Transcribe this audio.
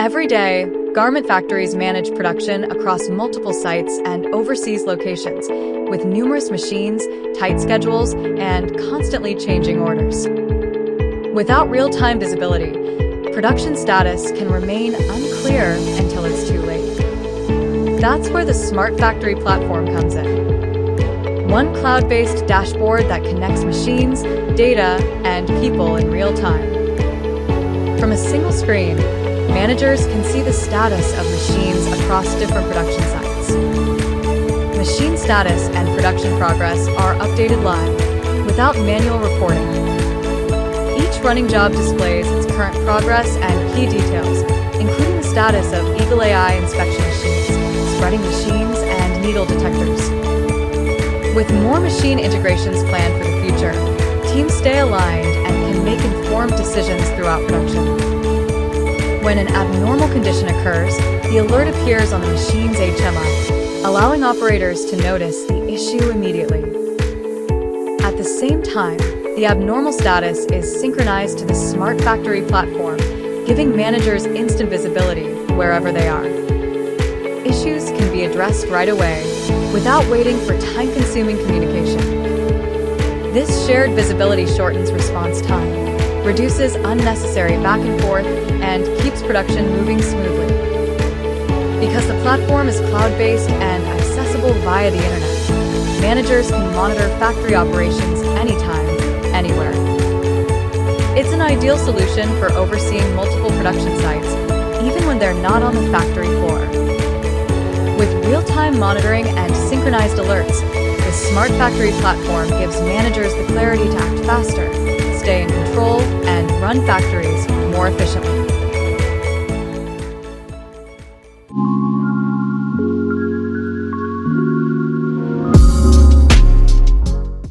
Every day, garment factories manage production across multiple sites and overseas locations, with numerous machines, tight schedules, and constantly changing orders. Without real-time visibility, production status can remain unclear until it's too late. That's where the Smart Factory platform comes in. One cloud-based dashboard that connects machines, data, and people in real time. From a single screen, managers can see the status of machines across different production sites. Machine status and production progress are updated live, without manual reporting. Each running job displays its current progress and key details, including the status of EagleAi inspection machines, spreading machines, and needle detectors. With more machine integrations planned for the future, teams stay aligned and can make informed decisions throughout production. When an abnormal condition occurs, the alert appears on the machine's HMI, allowing operators to notice the issue immediately. At the same time, the abnormal status is synchronized to the Smart Factory platform, giving managers instant visibility wherever they are. Issues can be addressed right away, without waiting for time-consuming communication. This shared visibility shortens response time, reduces unnecessary back and forth, and keeps production moving smoothly. Because the platform is cloud-based and accessible via the internet, managers can monitor factory operations anytime, anywhere. It's an ideal solution for overseeing multiple production sites, even when they're not on the factory floor. With real-time monitoring and synchronized alerts, the Smart Factory platform gives managers the clarity to act faster, stay in control, and run factories more efficiently.